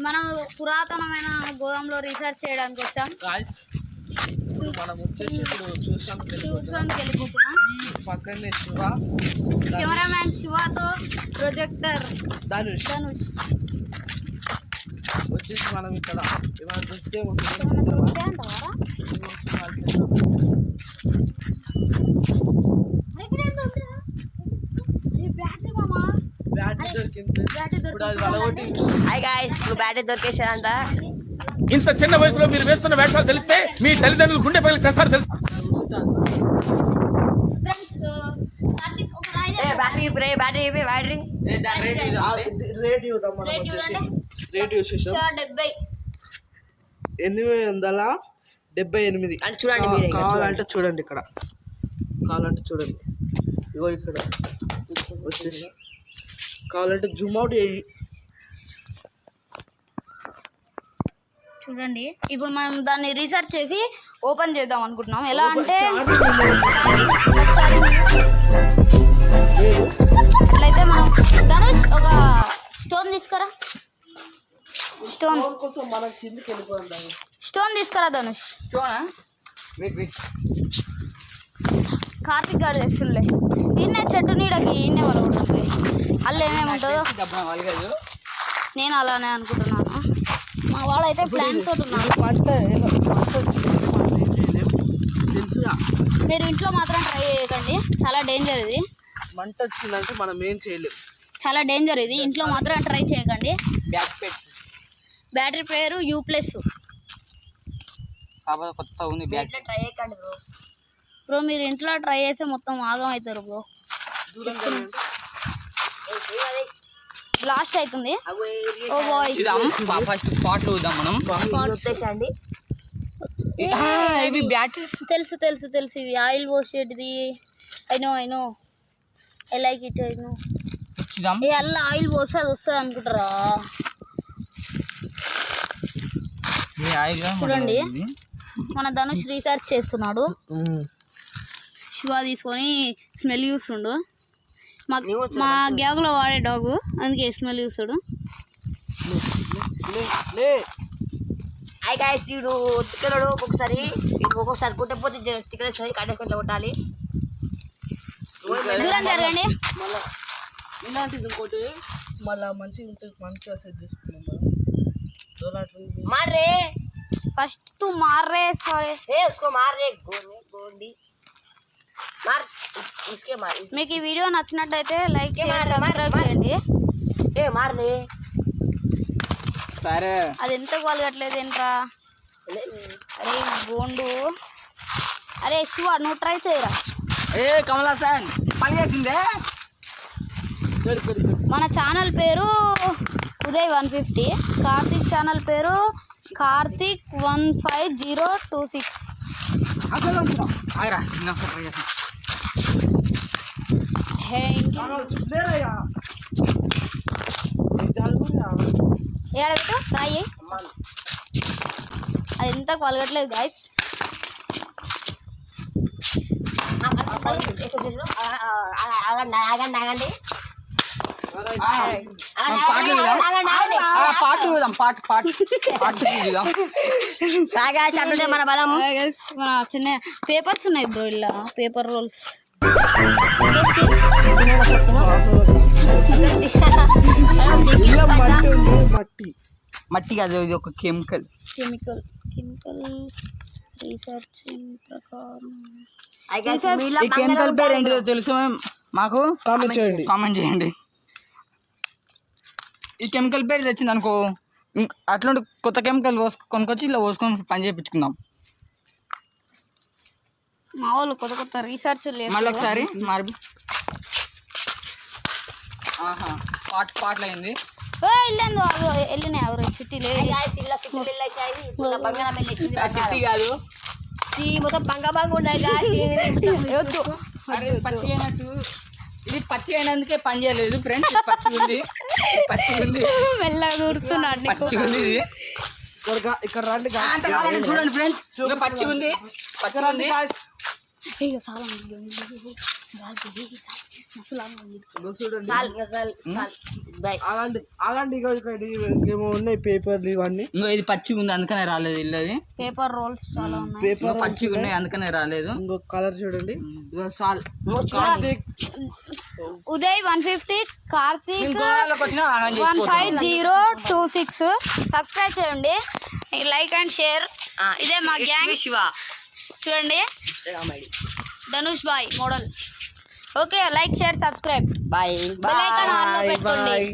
మనం పురాతనమైన గోదాంలో రీసెర్చ్ చేయడానికి వచ్చాం. మనం వచ్చేసి ఇప్పుడు చూసానికి వెళ్ళిపోతున్నాం. పక్కనే శివ, కెమెరామ్యాన్ శివతో ప్రొజెక్టర్ ధనుష్ వచ్చేసి మనం ఇక్కడ ఇవాళ చూస్తే బ్యాటరీ దొరికేసాడంట. ఇంత చిన్న వయసులో మీరు వేస్తున్న వేషాలు తెలిస్తే మీ తల్లిదండ్రులు గుండె పగిలి చేస్తారు తెలుసు. రేట్ 878 కావాలంటే చూడండి. ఇక్కడ కావాలంటే చూడండి. ఇగో ఇక్కడ వచ్చేసి కావాలంటే జూమ్ అవుట్ చూడండి. ఇప్పుడు మనం దాన్ని రీసెర్చ్ చేసి ఓపెన్ చేద్దాం అనుకుంటున్నాం. ఎలా అంటే ఇట్లయితే మనం ధనుష్ ఒక స్టోన్ తీసుకురా. స్టోన్ తీసుకురా ధనుష్. కార్తిక్ గారు తెస్తుండే. ఈయనే చెట్టు నీడకి ఈయనే వలగొడుతుంది. అల్ల ఏమేమి ఉంటుందో నేను అలానే అనుకుంటున్నాను. మా వాడైతే ప్లాన్ తోటి ఉన్నాడు. మీరు ఇంట్లో మాత్రం ట్రై చేయకండి, చాలా డేంజర్. ఇది మంట వచ్చిందంటే మనం ఏం చేయలేము, చాలా డేంజర్. ఇది ఇంట్లో మాత్రం ట్రై చేయకండి. బ్యాటరీ పేరు U+. కొత్త ఉంది బ్యాటరీ. ట్రై చేయకండి బ్రో. మీరు ఇంట్లో ట్రై చేస్తే మొత్తం ఆగం అవుతారు బ్రో. బ్లాస్ట్ అవుతుంది. ఫస్ట్ స్పాట్లు చూద్దాం మనం. ఇవి బ్యాటరీ తెలుసు తెలుసు తెలుసు. ఇవి ఆయిల్ పోసేటిది. I know I like it. అలా ఆయిల్ పోస్తే అది వస్తుంది అనుకుంటారా? చూడండి, మన ధనుష్ రీసెర్చ్ చేస్తున్నాడు. శివ తీసుకొని స్మెల్ చూస్తుండు. మా గ్యాగ్లో వాడే డాగు, అందుకే స్మెల్ చూస్తాడు. ఒక్కొక్కసారి కొట్టే పోతే చికెన్ కట్టేసుకుంటే కొట్టాలి. దూరం జరగండి. ఇలాంటిది ఇంకోటి మళ్ళీ మంచిగా ఉంటుంది. మంచిగా సెట్ చేసుకున్నాం. मारे फर्स्ट तू मार रहे ए उसको मार रे गोंडी मार इसके मार. మీకు ఈ వీడియో నచ్చినట్లయితే లైక్ చేయండి, సబ్స్క్రైబ్ చేయండి. ఏ మార్ రే. సరే అది ఎంత కొలగట్లేదు ఏంట్రా? అరే గోండు. అరే శివ నువ్వు ట్రై చేయరా. ఏ కమలాసన్ పని చేసిందే. మన ఛానల్ పేరు ఉదయ్ 150. కార్తిక్ ఛానల్ పేరు కార్తిక్ 15026. ఏడబెట్టు ట్రై చేయి. అది ఎంత కొలగట్లేదు గాయస్. ఆగండి మన బలం. మన చిన్న పేపర్స్ ఉన్నాయి బ్రో, ఇలా పేపర్ రోల్స్. మట్టి కాదు, ఇది ఒక కెమికల్ రీసెర్చ్ ప్రకారం. ఈ కెమికల్ పేరు ఏంటిదో తెలుసు మాకు? కామెంట్ చేయండి. ఈ కెమికల్ పేరు తెచ్చింది అనుకో, అట్లాంటి కొత్త కెమికల్ కొనుక్కొచ్చి ఇలా పోసుకొని పని చేయించుకుందాం. మా వాళ్ళు కొత్త కొత్త రీసెర్చ్ లేదు. మళ్ళీ ఒకసారి మార్పు పాటలు అయింది. వెళ్ళినాయి ఎవరు చిట్టి లేదు. చిట్టి కాదు, మొత్తం బంగా ఉన్నాయి. పచ్చి అయినట్టు ఇది పచ్చి అయినందుకే పని చేయలేదు ఫ్రెండ్స్. పచ్చి ఉంది మెల్లగా దూరుతున్నాడు. పచ్చి ఉంది ఇక్కడ రండి చూడండి ఫ్రెండ్స్, పచ్చి ఉంది. ఇగో చూడండి అలాంటి ఇంకేమో ఉన్నాయి పేపర్లు ఇవన్నీ ఇంకో ఇది పచ్చిగా ఉంది అందుకనే రాలేదు ఇల్లది. పేపర్ రోల్స్ చాలా ఉన్నాయి. ఇంకో పచ్చిగా ఉన్నాయి అందుకనే రాలేదు. ఇంకో కలర్ చూడండి. ఇగో కార్తీక్ ఉదయ్ 150, కార్తీక్ గోవాలోకి వచ్చినా ఆగం చేసుకోవచ్చు. 15026 సబ్స్క్రైబ్ చేయండి, లైక్ అండ్ షేర్. ఇదే మా గ్యాంగ్ చూడండి, Dhanush boy model. Okay, like share subscribe, boy bell icon on లో పెట్టుకోండి. బాయ్.